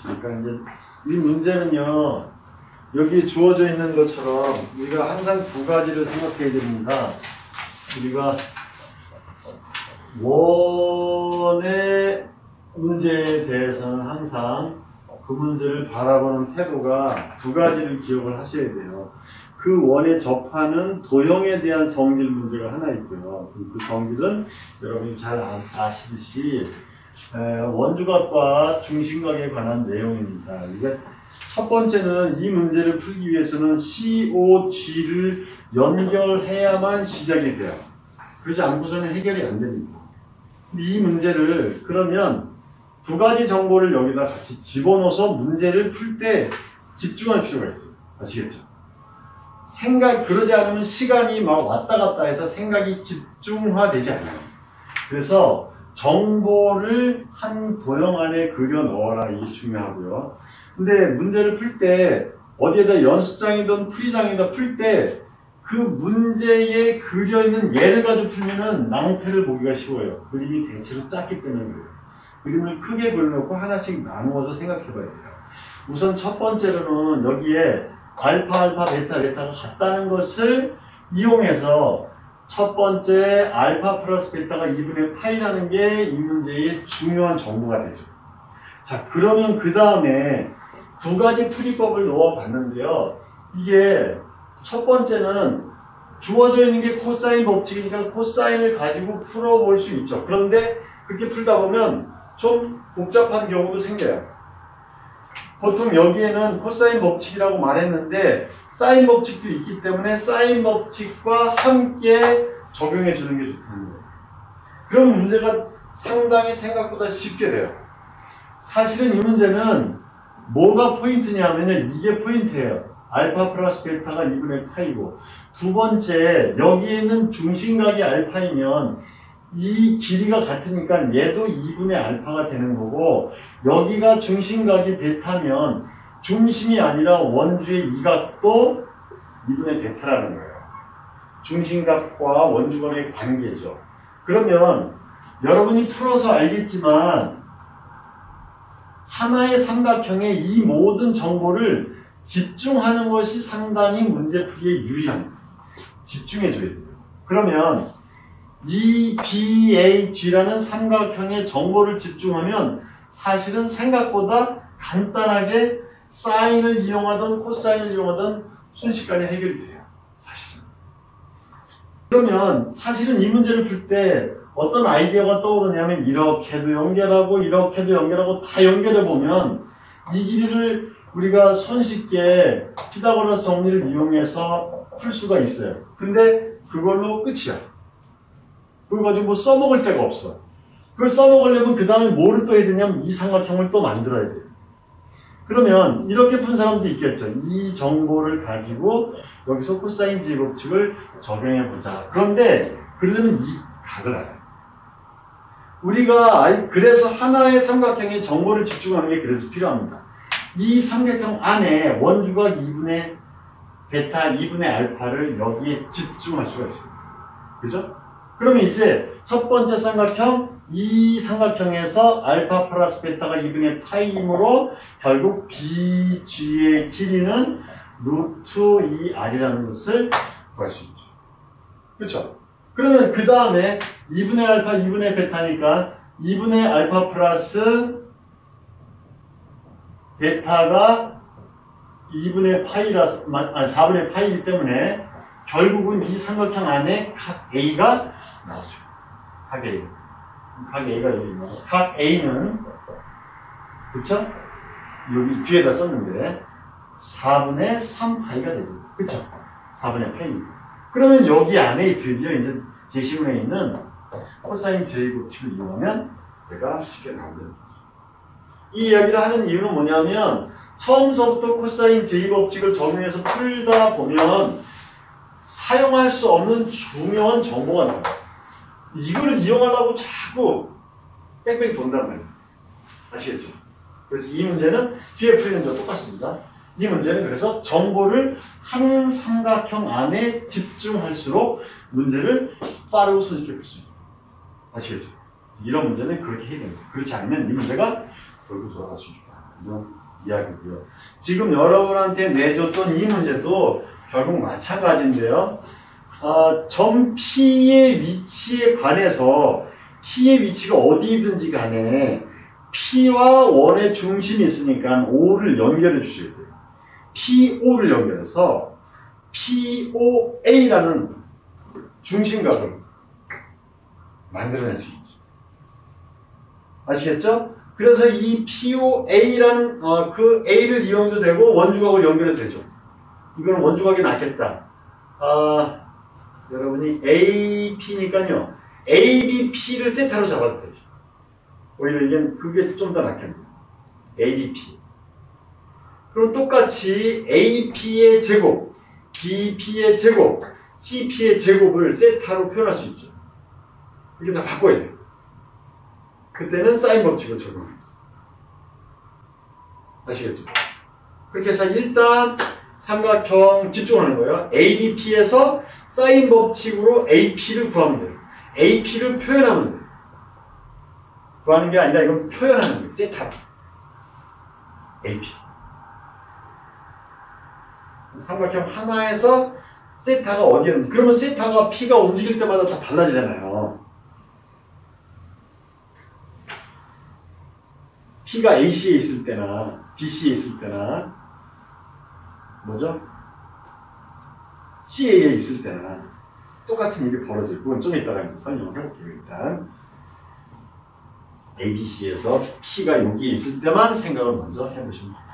그러니까 이제 이 문제는요, 여기 주어져 있는 것처럼 우리가 항상 두 가지를 생각해야 됩니다. 우리가 원의 문제에 대해서는 항상 그 문제를 바라보는 태도가 두 가지를 기억을 하셔야 돼요. 그 원에 접하는 도형에 대한 성질 문제가 하나 있고요. 그 성질은 여러분이 잘 아시듯이 원주각과 중심각에 관한 내용입니다. 이게 첫 번째는 이 문제를 풀기 위해서는 COG를 연결해야만 시작이 돼요. 그렇지 않고서는 해결이 안 됩니다. 이 문제를 그러면 두 가지 정보를 여기다 같이 집어넣어서 문제를 풀 때 집중할 필요가 있어요. 아시겠죠? 그러지 않으면 시간이 막 왔다 갔다 해서 생각이 집중화되지 않아요. 그래서 정보를 한 도형 안에 그려 넣어라. 이게 중요하고요. 근데 문제를 풀 때 어디에다 연습장이든 풀이장이든 풀 때 그 문제에 그려있는 예를 가지고 풀면은 낭패를 보기가 쉬워요. 그림이 대체로 작기 때문에 그래요. 그림을 크게 그려놓고 하나씩 나누어서 생각해 봐야 돼요. 우선 첫 번째로는 여기에 알파, 베타가 같다는 것을 이용해서 첫 번째 알파 플러스 베타가 2분의 파이라는 게 이 문제의 중요한 정보가 되죠. 자, 그러면 그 다음에 두 가지 풀이법을 넣어 봤는데요. 이게 첫 번째는 주어져 있는 게 코사인 법칙이니까 코사인을 가지고 풀어볼 수 있죠. 그런데 그렇게 풀다 보면 좀 복잡한 경우도 생겨요. 보통 여기에는 코사인 법칙이라고 말했는데 사인 법칙도 있기 때문에 사인 법칙과 함께 적용해 주는 게 좋다는 거예요. 그럼 문제가 상당히 생각보다 쉽게 돼요. 사실은 이 문제는 뭐가 포인트냐면요. 이게 포인트예요. 알파 플러스 베타가 2분의 파이고 두 번째 여기에 있는 중심각이 알파이면 이 길이가 같으니까 얘도 2분의 알파가 되는 거고 여기가 중심각이 베타면 중심이 아니라 원주의 이 각도 2분의 베타라는 거예요. 중심각과 원주각의 관계죠. 그러면 여러분이 풀어서 알겠지만 하나의 삼각형의 이 모든 정보를 집중하는 것이 상당히 문제풀이에 유리합니다. 집중해줘야 돼요. 그러면 이 BAG라는 삼각형의 정보를 집중하면 사실은 생각보다 간단하게 사인을 이용하든 코사인을 이용하든 순식간에 해결이 돼요. 사실은. 그러면 사실은 이 문제를 풀 때 어떤 아이디어가 떠오르냐면 이렇게도 연결하고 이렇게도 연결하고 다 연결해보면 이 길이를 우리가 손쉽게 피타고라스 정리를 이용해서 풀 수가 있어요. 근데 그걸로 끝이야. 그걸 가지고 뭐 써먹을 데가 없어. 그걸 써먹으려면 그 다음에 뭐를 또 해야 되냐면 이 삼각형을 또 만들어야 돼요. 그러면 이렇게 푼 사람도 있겠죠. 이 정보를 가지고 여기서 코사인 제곱칙을 적용해보자. 그런데 그러려면 이 각을 알아요. 우리가 그래서 하나의 삼각형의 정보를 집중하는 게 그래서 필요합니다. 이 삼각형 안에 원주각 2분의 베타 2분의 알파를 여기에 집중할 수가 있습니다. 그죠? 그러면 이제 첫 번째 삼각형, 이 삼각형에서 알파 플러스 베타가 2분의 파이이므로 결국 BG의 길이는 루트 2R이라는 것을 구할 수 있죠. 그렇죠? 그러면 그 다음에 2분의 알파, 2분의 베타니까 2분의 알파 플러스 베타가 2분의 파이라서, 4분의 파이이기 때문에 결국은 이 삼각형 안에 각 A가 나오죠. 각 A. 각 A가 여기 있는 거죠. 각 A는, 그쵸? 여기 뒤에다 썼는데, 4분의 3파이가 되죠. 그쵸? 4분의 파이. 그러면 여기 안에 드디어 이제 제시문에 있는 코사인 제곱칙을 이용하면 내가 쉽게 나오게 됩니다. 이 이야기를 하는 이유는 뭐냐면 처음서부터 코사인 제곱칙을 적용해서 풀다 보면 사용할 수 없는 중요한 정보가 나와요. 이거를 이용하려고 자꾸 뺑뺑이 돈단 말이에요. 아시겠죠? 그래서 이 문제는 뒤에 풀리는 거와 똑같습니다. 이 문제는 그래서 정보를 한 삼각형 안에 집중할수록 문제를 빠르고 손쉽게 풀 수 있어요. 아시겠죠? 이런 문제는 그렇게 해야 됩니다. 그렇지 않으면 이 문제가 돌고 돌아갈 수 있다. 이야기고요. 지금 여러분한테 내줬던 이 문제도 결국 마찬가지인데요. 점 P의 위치에 관해서 P의 위치가 어디든지 간에 P와 원의 중심이 있으니까 O를 연결해 주셔야 돼요. PO를 연결해서 POA라는 중심각을 만들어낼 수 있죠. 아시겠죠? 그래서 이 POA라는 그 A를 이용해도 되고 원주각을 연결해도 되죠. 이거는 원주각이 낫겠다. 여러분이 AP니까요. ABP를 세타로 잡아도 되죠. 오히려 그게 좀 더 낫겠네요. ABP. 그럼 똑같이 AP의 제곱, BP의 제곱, CP의 제곱을 세타로 표현할 수 있죠. 이게 다 바꿔야 돼요. 그때는 사인 법칙을 적용해요. 아시겠죠? 그렇게 해서 일단 삼각형 집중하는 거예요. ABP에서 사인 법칙으로 AP를 구하면 돼요. AP를 표현하면 돼요. 구하는 게 아니라 이건 표현하는 거예요. 세타로. AP. 삼각형 하나에서 세타가 어디였는지. 그러면 세타가 P가 움직일 때마다 다 달라지잖아요. P가 AC에 있을 때나 BC에 있을 때나 뭐죠? CA에 있을 때나 똑같은 일이 벌어질 그건 좀 이따가 이제 설명을 해볼게요. 일단 ABC에서 P가 여기에 있을 때만 생각을 먼저 해보시면 됩니다.